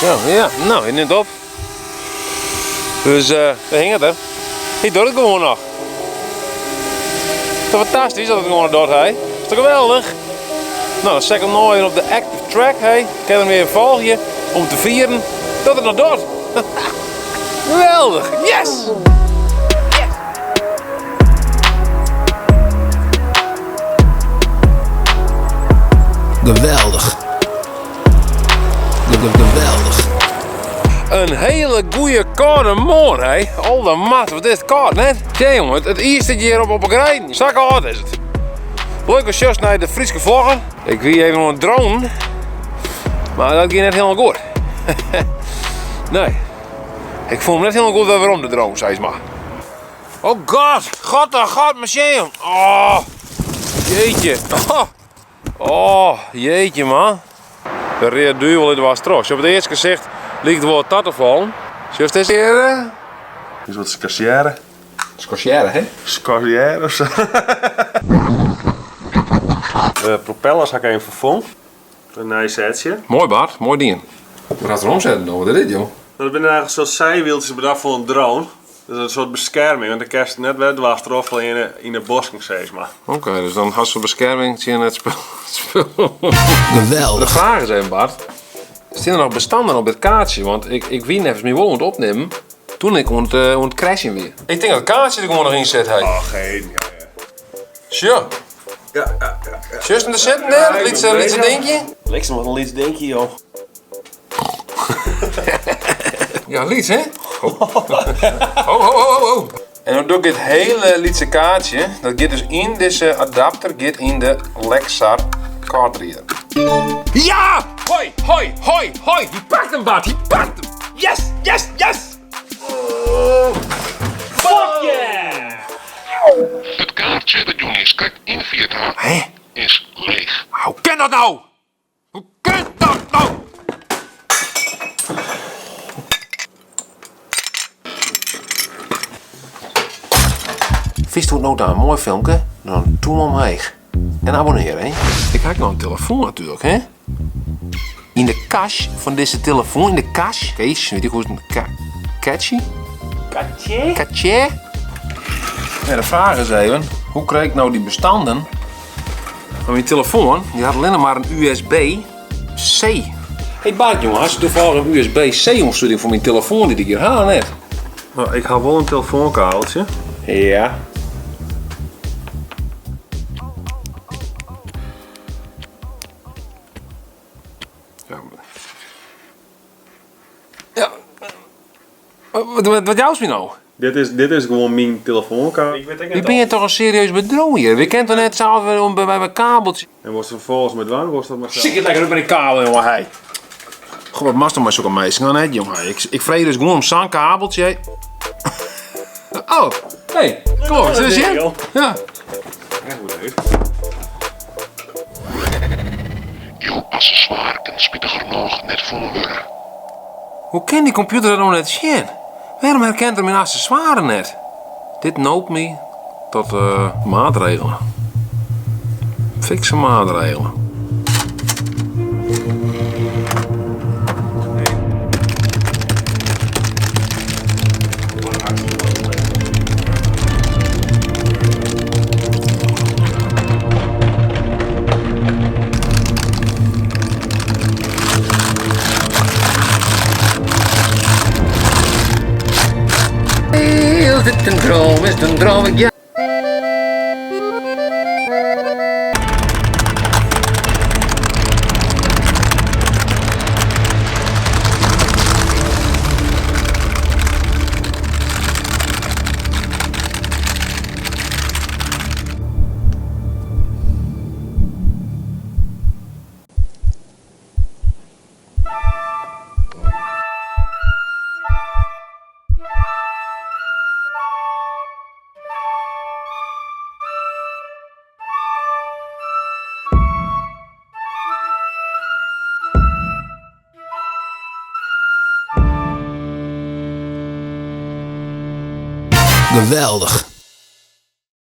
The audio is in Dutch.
Ja, nou, je neemt op. Dus we hingen er. Ik doe het gewoon nog. Het is toch fantastisch dat het gewoon doet, hè? Is toch geweldig? Nou, dan zeg ik nog even op de active track, hè? Ik kan hem weer volgen om te vieren dat het nog doet. Geweldig, yes! Geweldig. Geweldig. Een hele goede koude morgen, hè? Al de mat, wat is het koud, net? Ja, jongen, het eerste hier op een rijden. Zo koud is het. Leuk was just naar de Friese vlogger. Ik wie even een drone. Maar dat ging net helemaal goed. Nee. Ik vond hem net helemaal goed waarom de drone, zei ze maar. Oh god, machine. Oh, jeetje. Oh, jeetje man. De reer duivel in de was terug. Je hebt het eerst gezegd, ligt er wel wat te vallen. Zullen we het eens eerder? Is wat scassière. Scorcière, hè? Scassière of zo. De propellers had ik even vervangen. Een nice setje. Mooi Bart, mooi ding. We gaan het erom zetten, wat is dit joh? Dat zijn eigenlijk soort zijwieltjes bedacht voor een drone. Dus een soort bescherming, want de kerst net werd was erop in de bosking, zeg maar. Oké, dus dan had ze bescherming, zie je het spul. De Geweldig. vraag is even Bart. Staan er nog bestanden op het kaartje? Want ik weet even meer wel moeten opnemen. Toen ik het crashen weer. Ik denk dat het kaartje er gewoon nog in zit. Hey. Oh, geen. Sure. Ja. Just in de zitten daar? Liet ze denken? Lekker wat een lied denk je, joh. Ja, liet hè? Oh. En dan doe ik het hele lietse kaartje. Dat gaat dus in deze adapter, gaat in de Lexar cardreader. Ja! Hoi! Die pakt hem, Bart, die pakt hem! Yes! Fuck yeah! Het kaartje dat Johnny Skak inviert had, is leeg. Hoe kan dat nou? Vist hoe nou daar een mooi filmpje? Dan doe hem omheen. En abonneer, hè? Ik heb nou een telefoon natuurlijk, hè? In de cache van deze telefoon, in de cache. Kees, weet je hoe het catchy? Katje? Ja, de vraag is even, hoe krijg ik nou die bestanden van mijn telefoon? Die had alleen maar een USB-C. Hey Bart, jongen, als je toevallig een USB-C omsturing voor mijn telefoon die ik hier haal net. Nou, ik hou wel een telefoonkabeltje. Ja. Ja. Wat jouw is me nou? Dit is gewoon mijn telefoonkabel. Wie ben je toch een serieus bedroger? We kennen toch net zelf bij mijn kabeltje. En was er vervolgens met waar? Was dat maar zo? Zit je lekker op in de kabel, jongen, hij. Goh, wat mast dan maar zo'n meisje dan net, jongen. Ik vrees dus gewoon om zo'n kabeltje. Oh, hey, kom op, zit je? Ja. Echt goed, hè? Jouw accessoire kan spittiger nog net vol worden. Hoe kan die computer dat nou net zien? Waarom herkent er mijn accessoire net? Dit noopt me tot maatregelen. Fixe maatregelen. Is het een droom? Is het een droom? Ja. Geweldig.